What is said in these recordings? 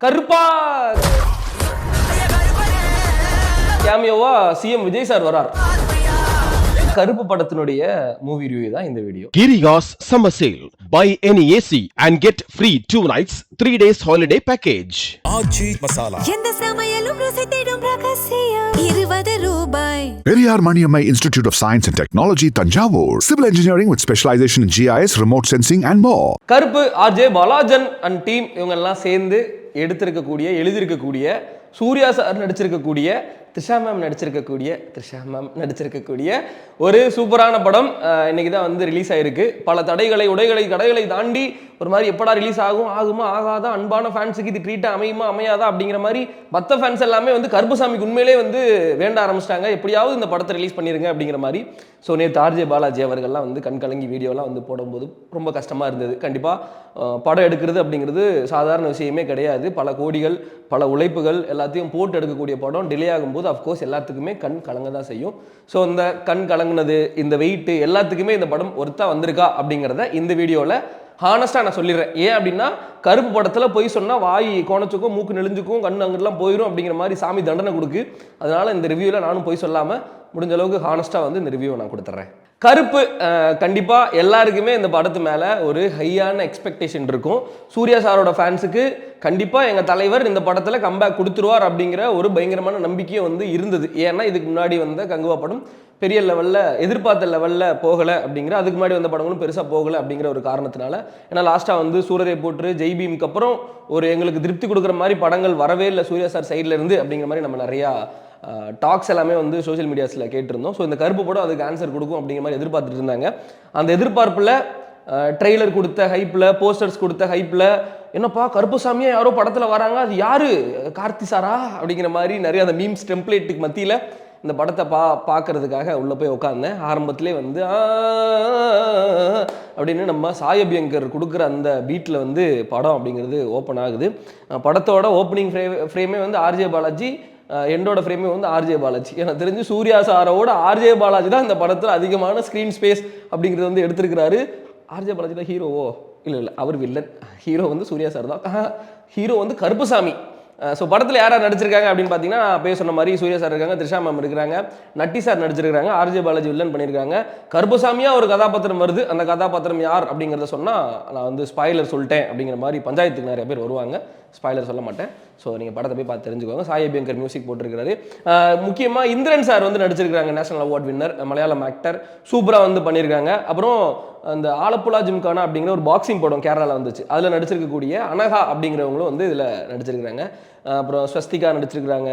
கருப்பா கேமியோவா CM Vijay sir வரார். கருப்பு படத்தினுடைய மூவி ரிவ்யூ தான் இந்த video. Giriga's summer sale. Buy any AC and get free 2 nights 3 days holiday package. ஆச்சி மசாலா எந்த சமையலும் ருசி தேடும் ரகசியம் 20 ரூபாய். Periyar Maniammai Institute of Science and Technology, Tanjavur. Civil engineering with specialization in GIS, remote sensing and more. கருப்பு RJ பாலாஜன் and team இவங்க எல்லாம் சேர்ந்து எழுதியிருக்கக்கூடிய சூர்யா சார் நடிச்சிருக்கக்கூடிய த்ரிஷா மேம் நடிச்சிருக்கக்கூடிய ஒரு சூப்பரான படம் இன்னைக்கு தான் வந்து ரிலீஸ் ஆயிருக்கு. பல தடைகளை தாண்டி ஒரு மாதிரி எப்படா ரிலீஸ் ஆகுமா ஆகாதா, அன்பான ஃபேன்ஸுக்கு இது ட்ரீட்டா அமையாதா அப்படிங்கிற மாதிரி மற்ற ஃபேன்ஸ் எல்லாமே வந்து கருப்புசாமிக்கு உண்மையிலே வந்து வேண்ட ஆரம்பிச்சிட்டாங்க. எப்படியாவது இந்த படத்தை ரிலீஸ் பண்ணிருங்க அப்படிங்கிற மாதிரி. ஸோ நேற்று ஆர்ஜே பாலாஜி அவர்கள்லாம் வந்து கண்கலங்கி வீடியோலாம் வந்து போடும்போது ரொம்ப கஷ்டமாக இருந்தது. கண்டிப்பாக படம் எடுக்கிறது அப்படிங்கிறது சாதாரண விஷயமே கிடையாது. பல கோடிகள், பல உழைப்புகள் எல்லாத்தையும் போட்டு எடுக்கக்கூடிய படம் டிலே ஆகும்போது அஃப்கோர்ஸ் எல்லாத்துக்குமே கண் கலங்க தான் செய்யும். ஸோ இந்த கண் கலங்குனது, இந்த வெயிட்டு எல்லாத்துக்குமே இந்த படம் ஒருத்தா வந்திருக்கா அப்படிங்கிறத இந்த வீடியோவில் ஹானஸ்ட்டாக நான் சொல்லிடுறேன். ஏன் அப்படின்னா கருப்பு படத்தில் போய் சொன்னால் வாய் கோணச்சுக்கும் மூக்கு நெளிஞ்சுக்கும் கண் அங்கெல்லாம் போயிடும் அப்படிங்கிற மாதிரி சாமி தண்டனை கொடுக்கு. அதனால் இந்த ரிவ்யூவில் நானும் போய் சொல்லாமல் முடிஞ்ச அளவுக்கு ஹானஸ்ட்டாக வந்து இந்த ரிவ்யூவை நான் கொடுத்துட்றேன். கருப்பு கண்டிப்பாக எல்லாருக்குமே இந்த படத்து மேலே ஒரு ஹையான எக்ஸ்பெக்டேஷன் இருக்கும். சூர்யா சாரோட ஃபேன்ஸுக்கு கண்டிப்பாக எங்கள் தலைவர் இந்த படத்தில் கம்பேக் கொடுத்துருவார் அப்படிங்கிற ஒரு பயங்கரமான நம்பிக்கையை வந்து இருந்தது. ஏன்னா இதுக்கு முன்னாடி வந்த கங்குவா படம் பெரிய லெவலில் எதிர்பார்த்த லெவலில் போகலை அப்படிங்கிற, அதுக்கு முன்னாடி வந்த படங்களும் பெருசாக போகலை அப்படிங்கிற ஒரு காரணத்தினால. ஏன்னா லாஸ்ட்டாக வந்து சூரரை போட்டு ஜெய் பீமுக்கு அப்புறம் ஒரு எங்களுக்கு திருப்தி கொடுக்குற மாதிரி படங்கள் வரவே இல்லை சூர்யா சார் சைடில் இருந்து அப்படிங்கிற மாதிரி நம்ம நிறையா டாக்ஸ் எல்லாமே வந்து சோஷியல் மீடியாஸில் கேட்டிருந்தோம். ஸோ இந்த கருப்பு படம் அதுக்கு ஆன்சர் கொடுக்கும் அப்படிங்கிற மாதிரி எதிர்பார்த்துட்டு இருந்தாங்க. அந்த எதிர்பார்ப்பில் ட்ரெய்லர் கொடுத்த ஹைப்பில், போஸ்டர்ஸ் கொடுத்த ஹைப்பில், என்னப்பா கருப்புசாமியா யாரோ படத்தில் வராங்க, அது யாரு, கார்த்தி சாரா அப்படிங்கிற மாதிரி நிறைய அந்த மீம்ஸ் டெம்ப்ளேட்டுக்கு மத்தியில் இந்த படத்தை பார்க்கறதுக்காக உள்ளே போய் உட்காந்தேன். ஆரம்பத்திலே வந்து அப்படின்னு நம்ம சாயபியங்கர் கொடுக்குற அந்த பீட்டில் வந்து படம் அப்படிங்கிறது ஓப்பன் ஆகுது. படத்தோட ஓப்பனிங் ஃப்ரேமே வந்து ஆர்ஜே பாலாஜி, என்னோட ஃப்ரேமே வந்து ஆர்ஜே பாலாஜி. எனக்கு தெரிஞ்சு சூர்யா சாரோட ஆர்ஜே பாலாஜி தான் இந்த படத்தில் அதிகமான ஸ்க்ரீன் ஸ்பேஸ் அப்படிங்கிறது வந்து எடுத்திருக்கிறாரு. ஆர்ஜே பாலாஜி தான் ஹீரோவோ? இல்லை அவர் வில்லன். ஹீரோ வந்து சூர்யா சார் தான். ஹீரோ வந்து கருப்புசாமி. ஸோ படத்தில் யார் நடிச்சிருக்காங்க அப்படின்னு பார்த்தீங்கன்னா, நான் சொன்ன மாதிரி சூர்யா சார் இருக்காங்க, த்ரிஷா மேம் இருக்கிறாங்க, நட்டி சார் நடிச்சிருக்காங்க, ஆர்ஜே பாலாஜி வில்லன் பண்ணியிருக்காங்க. கருப்புசாமியாக ஒரு கதாபாத்திரம் வருது. அந்த கதாபாத்திரம் யார் அப்படிங்கிறத சொன்னால் நான் வந்து ஸ்பாய்லர் சொல்லிட்டேன் அப்படிங்கிற மாதிரி பஞ்சாயத்துக்கு நிறைய பேர் வருவாங்க. ஸ்பாய்லர் சொல்ல மாட்டேன். ஸோ நீங்கள் படத்தை போய் பார்த்து தெரிஞ்சுக்கோங்க. சாயபியங்கர் மியூசிக் போட்டிருக்கிறாரு. முக்கியமாக இந்திரன் சார் வந்து நடிச்சிருக்காங்க, national award winner, Malayalam actor, சூப்பராக வந்து பண்ணியிருக்காங்க. அப்புறம் அந்த ஆலப்புழா ஜிம்கானா அப்படிங்கிற ஒரு பாக்ஸிங் படம் கேரளாவில் வந்துச்சு, அதில் நடிச்சிருக்கக்கூடிய அனகா அப்படிங்கிறவங்களும் வந்து இதில் நடிச்சிருக்கிறாங்க. அப்புறம் ஸ்வஸ்திகா நடிச்சிருக்கிறாங்க.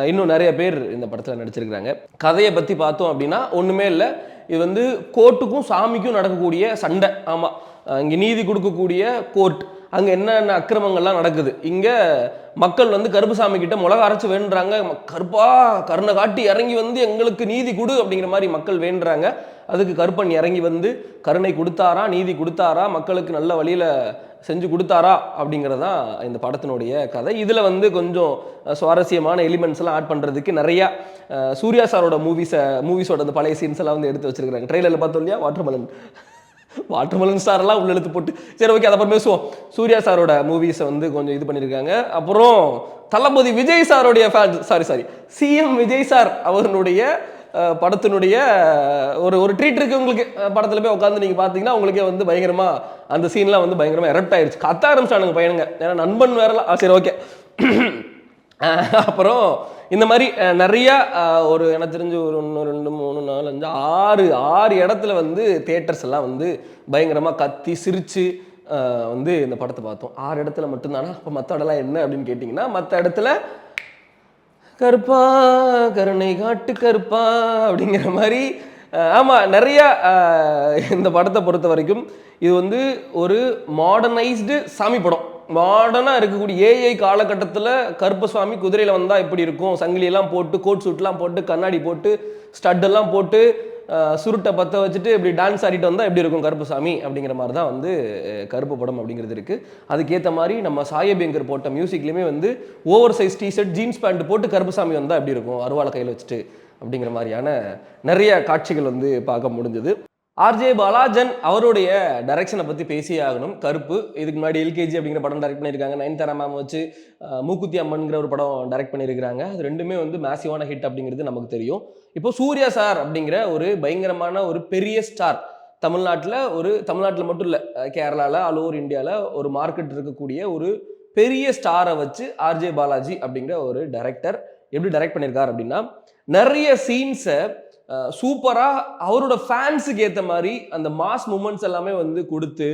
இன்னும் நிறைய பேர் இந்த படத்தில் நடிச்சிருக்கிறாங்க. கதையை பற்றி பார்த்தோம் அப்படின்னா ஒன்றுமே இல்லை. இது வந்து கோர்ட்டுக்கும் சாமிக்கும் நடக்கக்கூடிய சண்டை. ஆமாம், இங்கே நீதி கொடுக்கக்கூடிய கோர்ட், அங்கே என்னென்ன அக்கிரமங்கள்லாம் நடக்குது. இங்கே மக்கள் வந்து கருப்புசாமி கிட்ட மிளகா அரைச்சி வேண்டுறாங்க. கருப்பா கருணை காட்டி இறங்கி வந்து எங்களுக்கு நீதி கொடு அப்படிங்கிற மாதிரி மக்கள் வேண்டுறாங்க. அதுக்கு கருப்பன் இறங்கி வந்து கருணை கொடுத்தாரா, நீதி கொடுத்தாரா, மக்களுக்கு நல்ல வழியில் செஞ்சு கொடுத்தாரா அப்படிங்கிறதான் இந்த படத்தினுடைய கதை. இதில் வந்து கொஞ்சம் சுவாரஸ்யமான எலிமெண்ட்ஸ் எல்லாம் ஆட் பண்ணுறதுக்கு நிறையா சூர்யா சாரோட மூவிஸோட அந்த பழைய சீன்ஸ் எல்லாம் வந்து எடுத்து வச்சிருக்காங்க. ட்ரெய்லரில் பார்த்தோம் இல்லையா, வாட்டர்மெலன் ஸ்டாரெல்லாம் உள்ள எழுத்து போட்டு. சரி, ஓகே, அதை அப்புறம் பேசுவோம். சூர்யா சாரோட மூவிஸை வந்து கொஞ்சம் இது பண்ணியிருக்காங்க. அப்புறம் தளபதி விஜய் சாரோடைய சிஎம் விஜய் சார் அவர்களுடைய படத்தினுடைய ஒரு ட்ரீட் இருக்குது உங்களுக்கு. படத்தில் போய் உட்காந்து நீங்கள் பார்த்தீங்கன்னா உங்களுக்கே வந்து பயங்கரமாக அந்த சீன்லாம் வந்து பயங்கரமாக எரப்ட் ஆயிடுச்சு. கத்த ஆரம்பிச்சானுங்க பையனுங்க. ஏன்னா நண்பன் வேறலாம். சரி, ஓகே. அப்புறம் இந்த மாதிரி நிறையா ஒரு எனக்கு தெரிஞ்சு ஒரு 1 2 3 4 5 6 இடத்துல வந்து தியேட்டர்ஸ் எல்லாம் வந்து பயங்கரமாக கத்தி சிரித்து வந்து இந்த படத்தை பார்த்தோம். 6 இடத்துல மட்டும்தானா? அப்போ மற்ற இடம்லாம் என்ன அப்படின்னு கேட்டிங்கன்னா, மற்ற இடத்துல கருப்பா கருணை காட்டு கருப்பா அப்படிங்கிற மாதிரி. ஆமாம், நிறையா இந்த படத்தை பொறுத்த வரைக்கும் இது வந்து ஒரு மாடர்னைஸ்டு சாமி படம். மாடர்னாக இருக்கக்கூடிய ஏஐ காலகட்டத்தில் கருப்பசாமி குதிரையில் வந்தால் எப்படி இருக்கும், சங்கிலியெல்லாம் போட்டு, கோட் சூட்லாம் போட்டு, கண்ணாடி போட்டு, ஸ்டட்டெல்லாம் போட்டு, சுருட்டை பற்ற வச்சுட்டு இப்படி டான்ஸ் ஆடிட்டு வந்தால் எப்படி இருக்கும் கருப்புசாமி அப்படிங்கிற மாதிரி தான் வந்து கருப்பு படம் அப்படிங்கிறது இருக்குது. அதுக்கேற்ற மாதிரி நம்ம சாயபியங்கர் போட்ட மியூசிக்லேயுமே வந்து over size T-shirt, jeans pant போட்டு கருப்புசாமி வந்தால் எப்படி இருக்கும் அருவாளை கையில் வச்சுட்டு அப்படிங்கிற மாதிரியான நிறைய காட்சிகள் வந்து பார்க்க முடிஞ்சது. ஆர்ஜே பாலாஜன் அவருடைய டைரக்ஷனை பற்றி பேசியே ஆகணும். கருப்பு, இதுக்கு முன்னாடி எல்கேஜி அப்படிங்கிற படம் டைரக்ட் பண்ணியிருக்காங்க. நயன்தாரா மேம் வச்சு மூக்குத்தி அம்மன்கிற ஒரு படம் டைரக்ட் பண்ணியிருக்கிறாங்க. அது ரெண்டுமே வந்து மேசிவான ஹிட் அப்படிங்கிறது நமக்கு தெரியும். இப்போ சூர்யா சார் அப்படிங்கிற ஒரு பயங்கரமான ஒரு பெரிய ஸ்டார் தமிழ்நாட்டில் மட்டும் இல்லை, கேரளாவில் ஆல் ஓவர் இந்தியாவில் ஒரு மார்க்கெட் இருக்கக்கூடிய ஒரு பெரிய ஸ்டாரை வச்சு ஆர்ஜே பாலாஜி அப்படிங்கிற ஒரு டைரக்டர் எப்படி டைரக்ட் பண்ணியிருக்கார் அப்படின்னா, நிறைய சீன்ஸை சூப்பராக அவரோட ஃபேன்ஸுக்கு ஏற்ற மாதிரி அந்த மாஸ் மூமெண்ட்ஸ் எல்லாமே வந்து கொடுத்து,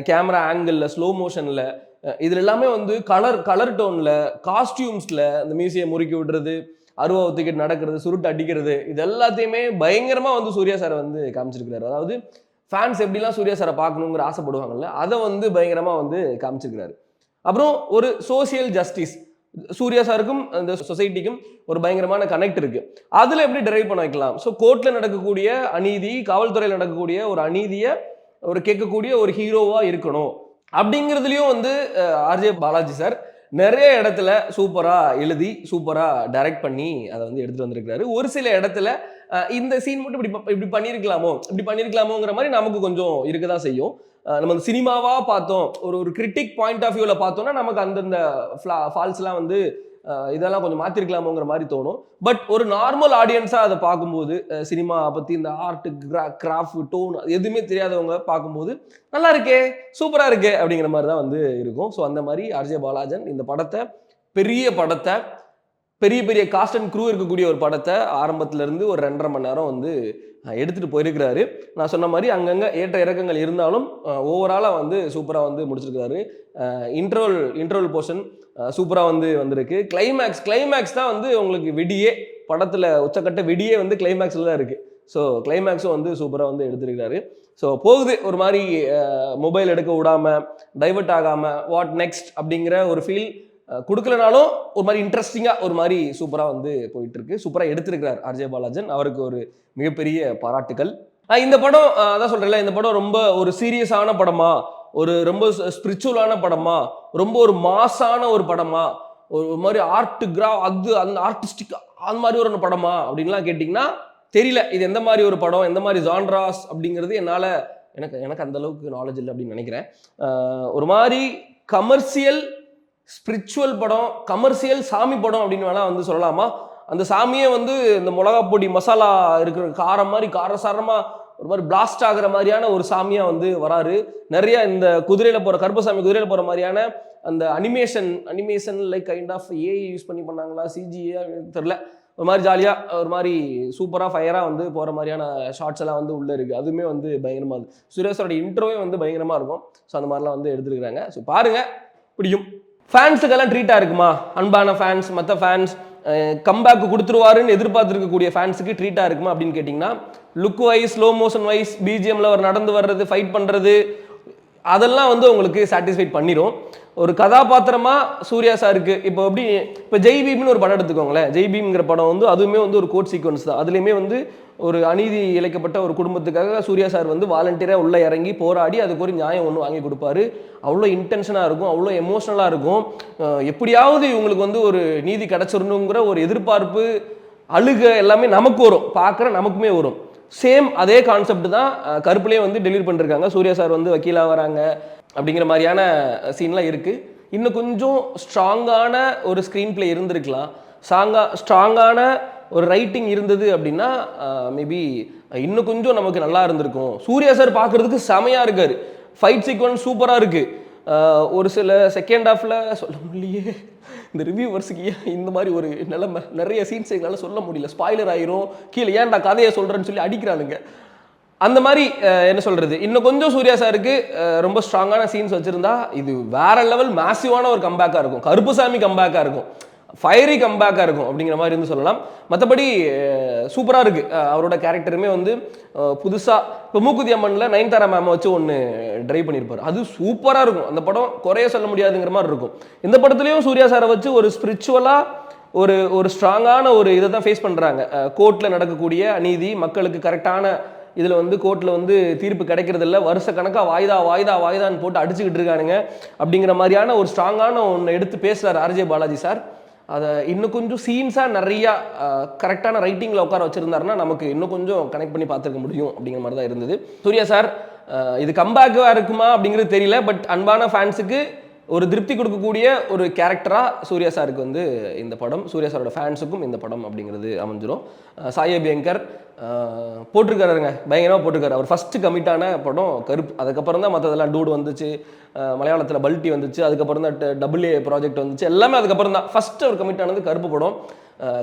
கேமரா ஆங்கிளில், ஸ்லோ மோஷனில், இதில் எல்லாமே வந்து கலர் டோனில், காஸ்டியூம்ஸில் அந்த மியூசியம் முறுக்கி விடுறது, அருவா ஒத்துக்கிட்டு நடக்கிறது, சுருட்டு அடிக்கிறது, இது எல்லாத்தையுமே பயங்கரமாக வந்து சூர்யா சாரை வந்து காமிச்சிருக்கிறாரு. அதாவது ஃபேன்ஸ் எப்படிலாம் சூர்யா சாரை பார்க்கணுங்கிற ஆசைப்படுவாங்கல்ல, அதை வந்து பயங்கரமாக வந்து காமிச்சிருக்கிறாரு. அப்புறம் ஒரு சோசியல் ஜஸ்டிஸ், சூர்யா சாருக்கும் அந்த சொசைட்டிக்கும் ஒரு பயங்கரமான கனெக்ட் இருக்கு. அதுல எப்படி டிரைவ் பண்ண வைக்கலாம்? ஸோ கோர்ட்ல நடக்கக்கூடிய அநீதி, காவல்துறையில் நடக்கக்கூடிய ஒரு அநீதியை ஒரு கேட்கக்கூடிய ஒரு ஹீரோவா இருக்கணும் அப்படிங்கிறதுலயும் வந்து ஆர்ஜே பாலாஜி சார் நிறைய இடத்துல சூப்பரா எழுதி சூப்பரா டைரக்ட் பண்ணி அதை வந்து எடுத்துட்டு வந்திருக்கிறாரு. ஒரு சில இடத்துல இந்த சீன் மட்டும் இப்படி பண்ணியிருக்கலாமோங்கிற மாதிரி நமக்கு கொஞ்சம் இருக்கதான் செய்யும். நம்ம அந்த சினிமாவா பார்த்தோம், ஒரு கிரிட்டிக் பாயிண்ட் ஆஃப் வியூவில் பார்த்தோம்னா நமக்கு அந்தந்த ஃபால்ஸ்லாம் வந்து இதெல்லாம் கொஞ்சம் மாற்றிருக்கலாமோங்கிற மாதிரி தோணும். பட் ஒரு நார்மல் ஆடியன்ஸாக அதை பார்க்கும்போது, சினிமா பற்றி இந்த ஆர்ட், கிராஃப்ட், டோன் எதுவுமே தெரியாதவங்க பார்க்கும்போது நல்லா இருக்கே, சூப்பராக இருக்கே அப்படிங்கிற மாதிரி தான் வந்து இருக்கும். ஸோ அந்த மாதிரி ஆர்ஜே பாலாஜன் இந்த படத்தை, பெரிய பெரிய காஸ்ட் அண்ட் க்ரூ இருக்கக்கூடிய ஒரு படத்தை ஆரம்பத்திலேருந்து ஒரு 2.5 மணி நேரம் வந்து எடுத்துகிட்டு போயிருக்கிறாரு. நான் சொன்ன மாதிரி அங்கங்கே ஏற்ற இறக்கங்கள் இருந்தாலும் ஓவராலாக வந்து சூப்பராக வந்து முடிச்சிருக்கிறாரு. இன்ட்ரோல் போர்ஷன் சூப்பராக வந்து வந்திருக்கு. கிளைமேக்ஸ் தான் வந்து உங்களுக்கு விடியே, படத்தில் உச்சக்கட்ட விடியே வந்து கிளைமேக்ஸில் தான் இருக்குது. ஸோ கிளைமேக்ஸும் வந்து சூப்பராக வந்து எடுத்துருக்கிறாரு. ஸோ போகுது ஒரு மாதிரி மொபைல் எடுக்க விடாமல், டைவர்ட் ஆகாமல், வாட் நெக்ஸ்ட் அப்படிங்கிற ஒரு ஃபீல் கொடுக்கலனாலும் ஒரு மாதிரி இன்ட்ரெஸ்டிங்காக ஒரு மாதிரி சூப்பராக வந்து போயிட்டு இருக்கு. சூப்பராக எடுத்திருக்கிறார் ஆர்ஜே பாலாஜன், அவருக்கு ஒரு மிகப்பெரிய பாராட்டுக்கள். இந்த படம் அதான் சொல்கிறேன்ல, இந்த படம் ரொம்ப ஒரு சீரியஸான படமா, ஒரு ரொம்ப ஸ்பிரிச்சுவலான படமா, ரொம்ப ஒரு மாஸான ஒரு படமா, ஒரு மாதிரி அந்த ஆர்டிஸ்டிக் அந்த மாதிரி ஒரு படமா அப்படின்லாம் கேட்டிங்கன்னா தெரியல. இது எந்த மாதிரி ஒரு படம், எந்த மாதிரி ஜான்ராஸ் அப்படிங்கிறது எனக்கு அந்த அளவுக்கு நாலேஜ் இல்லை அப்படின்னு நினைக்கிறேன். ஒரு மாதிரி கமர்ஷியல் ஸ்பிரிச்சுவல் படம், கமர்ஷியல் சாமி படம் அப்படின்னு வேணா வந்து சொல்லலாமா. அந்த சாமியே வந்து இந்த மிளகா பொடி மசாலா இருக்கிற காரம் மாதிரி காரசாரமாக ஒரு மாதிரி பிளாஸ்ட் ஆகிற மாதிரியான ஒரு சாமியாக வந்து வராரு. நிறைய இந்த குதிரையில் போகிற கருப்பசாமி குதிரையில் போகிற மாதிரியான அந்த animation like kind of AI use பண்ணாங்களா, சிஜிஏ தெரில, ஒரு மாதிரி ஜாலியாக ஒரு மாதிரி சூப்பராக ஃபயராக வந்து போகிற மாதிரியான ஷார்ட்ஸ் எல்லாம் வந்து உள்ளே இருக்குது. அதுவுமே வந்து பயங்கரமாக இருக்குது. சுரேஷோட இன்ட்ரோவே வந்து பயங்கரமாக இருக்கும். ஸோ அந்த மாதிரிலாம் வந்து எடுத்துருக்குறாங்க. ஸோ பாருங்கள், பிடிக்கும். ஃபேன்ஸுக்கெல்லாம் ட்ரீட்டாக இருக்குமா? அன்பான ஃபேன்ஸ், மற்ற ஃபேன்ஸ், கம்பேக் கொடுத்துருவாருன்னு எதிர்பார்த்துருக்கக்கூடிய ஃபேன்ஸுக்கு ட்ரீட்டாக இருக்குமா அப்படின்னு கேட்டிங்கன்னா, look wise, slow motion wise, பிஜிஎம்மில் அவர் நடந்து வர்றது, ஃபைட் பண்ணுறது, அதெல்லாம் வந்து உங்களுக்கு சாட்டிஸ்ஃபைட் பண்ணிடும். ஒரு கதாபாத்திரமாக சூர்யா சாருக்கு இப்போ ஜெய் பீம்னு ஒரு படம் எடுத்துக்கோங்களேன். ஜெய் பீம்ங்கிற படம் வந்து அதுவுமே வந்து ஒரு கோர்ட் சீக்வன்ஸ் தான். அதுலேயுமே வந்து ஒரு அநீதி இழைக்கப்பட்ட ஒரு குடும்பத்துக்காக சூர்யா சார் வந்து வாலண்டியராக உள்ளே இறங்கி போராடி அதுக்கு ஒரு நியாயம் ஒன்று வாங்கி கொடுப்பாரு. அவ்வளோ இன்டென்ஷனாக இருக்கும், அவ்வளோ எமோஷ்னலாக இருக்கும். எப்படியாவது இவங்களுக்கு வந்து ஒரு நீதி கிடச்சிடணுங்கிற ஒரு எதிர்பார்ப்பு, அழுக எல்லாமே நமக்கு வரும், பார்க்குற நமக்குமே வரும். சேம் அதே கான்செப்ட் தான் கருப்புலேயே வந்து டெலிவரி பண்ணிருக்காங்க. சூர்யா சார் வந்து வக்கீலாக வராங்க அப்படிங்கிற மாதிரியான சீன்லாம் இருக்குது. இன்னும் கொஞ்சம் ஸ்ட்ராங்கான ஒரு ஸ்க்ரீன் பிளே இருந்திருக்கலாம், ஸ்ட்ராங்கான ஒரு ரைட்டிங் இருந்தது அப்படின்னா மேபி இன்னும் கொஞ்சம் நமக்கு நல்லா இருந்திருக்கும். சூர்யா சார் பார்க்குறதுக்கு செமையாக இருக்கார், ஃபைட் சீக்வன்ஸ் சூப்பராக இருக்குது. ஒரு சில செகண்ட் ஹாஃபில் சொல்ல முடியலையே, இந்த ரிவ்யூவர்ஸுக்கு இந்த மாதிரி ஒரு நிலைமை, நிறைய சீன்ஸ் எங்களால் சொல்ல முடியல, ஸ்பாய்லர் ஆயிரும், கீழே ஏன்டா கதையை சொல்கிறேன்னு சொல்லி அடிக்கிறானுங்க. அந்த மாதிரி என்ன சொல்கிறது, இன்னும் கொஞ்சம் சூர்யா சாருக்கு ரொம்ப ஸ்ட்ராங்கான சீன்ஸ் வச்சுருந்தா இது வேற லெவல் மேசிவான ஒரு கம்பேக்காக இருக்கும், கருப்புசாமி கம்பேக்காக இருக்கும், ஃபயரி கம்பேக்காக இருக்கும் அப்படிங்கிற மாதிரி இருந்து சொல்லலாம். மற்றபடி சூப்பராக இருக்குது. அவரோட கேரக்டருமே வந்து புதுசாக இப்போ மூக்குத்தி அம்மனில் நயன்தாரா மேமை வச்சு ஒன்று ட்ரைவ் பண்ணியிருப்பார், அது சூப்பராக இருக்கும். அந்த படம் குறைய சொல்ல முடியாதுங்கிற மாதிரி இருக்கும். இந்த படத்துலையும் சூர்யா சாரை வச்சு ஒரு ஸ்பிரிச்சுவலாக ஒரு ஸ்ட்ராங்கான ஒரு இதை தான் ஃபேஸ் பண்ணுறாங்க. கோர்ட்டில் நடக்கக்கூடிய அநீதி, மக்களுக்கு கரெக்டான இதில் வந்து கோர்ட்டில் வந்து தீர்ப்பு கிடைக்கிறதில்ல, வருஷ கணக்காக வாய்தான்னு போட்டு அடிச்சுக்கிட்டு இருக்கானுங்க அப்படிங்கிற மாதிரியான ஒரு ஸ்ட்ராங்கான ஒன்று எடுத்து பேசுகிறார் ஆர்ஜே பாலாஜி சார். அதை இன்னும் கொஞ்சம் சீன்ஸாக நிறையா கரெக்டான ரைட்டிங்கில் உட்கார வச்சுருந்தாருன்னா நமக்கு இன்னும் கொஞ்சம் கனெக்ட் பண்ணி பார்த்துருக்க முடியும் அப்படிங்கிற மாதிரி தான் இருந்தது. சூர்யா சார் இது கம்பேக்காக இருக்குமா அப்படிங்கிறது தெரியல, பட் அன்பான ஃபேன்ஸுக்கு ஒரு திருப்தி கொடுக்கக்கூடிய ஒரு கேரக்டராக சூர்யா சாருக்கு வந்து இந்த படம், சூர்யா சாரோட ஃபேன்ஸுக்கும் இந்த படம் அப்படிங்கிறது அமைஞ்சிரும். சாய் அபியங்கர் போட்டிருக்காருங்க, பயங்கரமாக போட்டிருக்காரு. அவர் ஃபஸ்ட்டு கமிட்டான படம் கருப்பு. அதுக்கப்புறம் தான் மற்றதெல்லாம் டூடு வந்துச்சு, மலையாளத்தில் பல்ட்டி வந்துச்சு, அதுக்கப்புறம் தான் AA ப்ராஜெக்ட் வந்துச்சு, எல்லாமே அதுக்கப்புறம் தான். ஃபஸ்ட்டு அவர் கமிட் ஆனது கருப்பு படம்.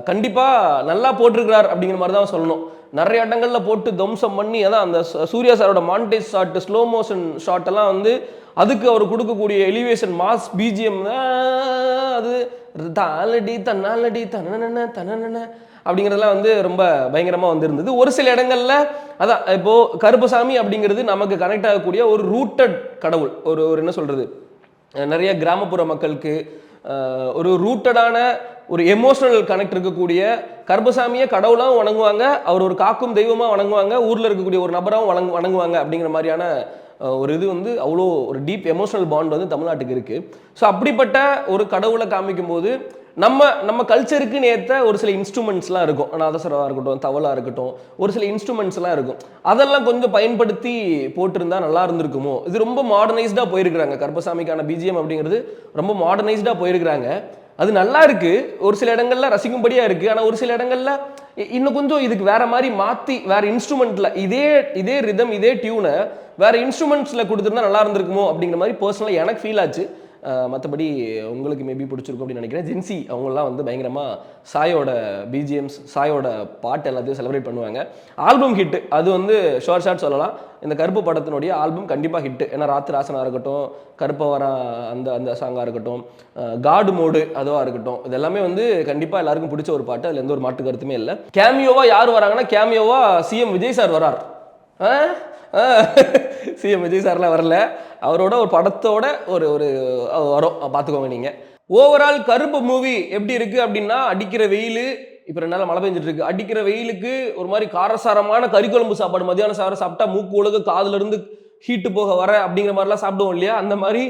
கண்டிப்பாக நல்லா போட்டிருக்கிறார் அப்படிங்கிற மாதிரி தான் சொல்லணும். நிறைய இடங்களில் போட்டு தம்சம் பண்ணி, அதான் அந்த சூர்யா சாரோட montage shot, slow motion shot எல்லாம் வந்து அதுக்கு அவர் கொடுக்கக்கூடிய எலிவேஷன் மாஸ் பிஜிஎம் அது தாலடி தன்னாலடி தன தன அப்படிங்கிறதுலாம் வந்து ரொம்ப பயங்கரமாக வந்துருந்தது. ஒரு சில இடங்களில் அதான் இப்போது கருப்பசாமி அப்படிங்கிறது நமக்கு கனெக்ட் ஆகக்கூடிய ஒரு ரூட்டட் கடவுள். ஒரு என்ன சொல்கிறது, நிறைய கிராமப்புற மக்களுக்கு ஒரு ரூட்டடான ஒரு எமோஷனல் கனெக்ட் இருக்கக்கூடிய கருப்பசாமியை கடவுளாகவும் வணங்குவாங்க, அவர் ஒரு காக்கும் தெய்வமாக வணங்குவாங்க, ஊரில் இருக்கக்கூடிய ஒரு நபராகவும் வணங்குவாங்க அப்படிங்கிற மாதிரியான ஒரு இது வந்து அவ்வளோ ஒரு டீப் எமோஷனல் பாண்ட் வந்து தமிழ்நாட்டுக்கு இருக்குது. ஸோ அப்படிப்பட்ட ஒரு கடவுளை காமிக்கும் போது நம்ம கல்ச்சருக்குன்னு ஏற்ற ஒரு சில இன்ஸ்ட்ருமெண்ட்ஸ்லாம் இருக்கும், நாதஸ்வரமாக இருக்கட்டும், தவளாக இருக்கட்டும், ஒரு சில இன்ஸ்ட்ருமெண்ட்ஸ்லாம் இருக்கும். அதெல்லாம் கொஞ்சம் பயன்படுத்தி போட்டிருந்தா நல்லா இருந்திருக்குமோ. இது ரொம்ப மாடர்னைஸ்டாக போயிருக்கிறாங்க, கருப்பசாமிக்கான பிஜிஎம் அப்படிங்கிறது ரொம்ப மாடர்னைஸ்டாக போயிருக்கிறாங்க. அது நல்லா இருக்கு, ஒரு சில இடங்கள்ல ரசிக்கும்படியாக இருக்குது. ஆனால் ஒரு சில இடங்கள்ல இன்னும் கொஞ்சம் இதுக்கு வேற மாதிரி மாற்றி வேற இன்ஸ்ட்ருமெண்ட்டில் இதே ரிதம் இதே டியூனை வேற இன்ஸ்ட்ருமெண்ட்ஸில் கொடுத்துருந்தா நல்லா இருந்திருக்குமோ அப்படிங்கிற மாதிரி பர்சனலாக எனக்கு ஃபீல் ஆச்சு. மற்றபடி உங்களுக்கு மேபி பிடிச்சிருக்கும் அப்படின்னு நினைக்கிறேன். ஜென்சி அவங்களாம் வந்து பயங்கரமாக சாயோட பிஜிஎம்ஸ், சாயோட பாட்டு எல்லாத்தையும் செலிப்ரேட் பண்ணுவாங்க. ஆல்பம் ஹிட்டு, அது வந்து ஷோர் ஷார்ட் சொல்லலாம். இந்த கருப்பு படத்தினுடைய ஆல்பம் கண்டிப்பாக ஹிட்டு. ஏன்னா ராத்திரி ராசனாக இருக்கட்டும், கருப்பவரா அந்த சாங்காக இருக்கட்டும், காடு மோடு அதுவாக இருக்கட்டும், இது எல்லாமே வந்து கண்டிப்பாக எல்லாருக்கும் பிடிச்ச ஒரு பாட்டு. அதில் எந்த ஒரு மாட்டு கருத்துமே இல்லை. கேமியோவா யார் வராங்கன்னா, கேமியோவா சிஎம் விஜய் சார் வரார். சிஎம் விஜய் சார்லாம் வரல, அவரோட ஒரு படத்தோட ஒரு வரும், பார்த்துக்கோங்க நீங்கள். ஓவரால் கருப்பு மூவி எப்படி இருக்குது அப்படின்னா, அடிக்கிற வெயில், இப்போ 2 நாள் மழை பெஞ்சிட்டு இருக்கு, அடிக்கிற வெயிலுக்கு ஒரு மாதிரி காரசாரமான கறிக்குழம்பு சாப்பாடு மத்தியானம் சாப்பிட்டா மூக்கு ஒழுகு காதுல இருந்து ஹீட்டு போக வர அப்படிங்கிற மாதிரிலாம் சாப்பிடுவோம் இல்லையா, அந்த மாதிரி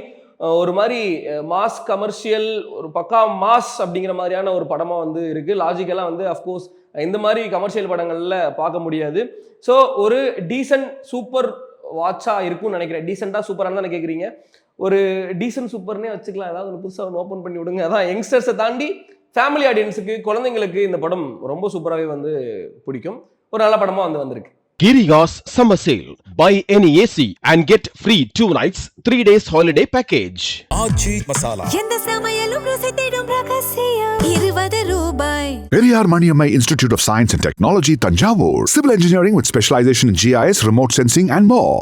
ஒரு மாதிரி மாஸ் கமர்ஷியல், ஒரு பக்கா மாஸ் அப்படிங்கிற மாதிரியான ஒரு படமாக வந்து இருக்குது. லாஜிக்கெல்லாம் வந்து அஃப்கோர்ஸ் இந்த மாதிரி கமர்ஷியல் படங்களில் பார்க்க முடியாது. ஸோ ஒரு டீசன்ட் சூப்பர் வாட்சாக இருக்கும்னு நினைக்கிறேன். டீசெண்டாக சூப்பராக தானே கேட்குறீங்க, ஒரு டீசன்ட் சூப்பர்னே வச்சுக்கலாம். ஏதாவது ஒரு புதுசாக ஒன்று ஓப்பன் பண்ணி விடுங்க. அதான் யங்ஸ்டர்ஸை தாண்டி ஃபேமிலி ஆடியன்ஸுக்கு, குழந்தைங்களுக்கு இந்த படம் ரொம்ப சூப்பராகவே வந்து பிடிக்கும். ஒரு நல்ல படமாக வந்திருக்கு. Giriga's Summer Sale. Buy any AC and get free 2 nights, 3 days holiday package. ஆச்சி மசாலா. எந்த சமையலும் ருசி தேடும் ரகசியம் 20 ரூபாய். Periyar Maniammai Institute of Science and Technology, Tanjavur. Civil engineering with specialization in GIS, remote sensing and more.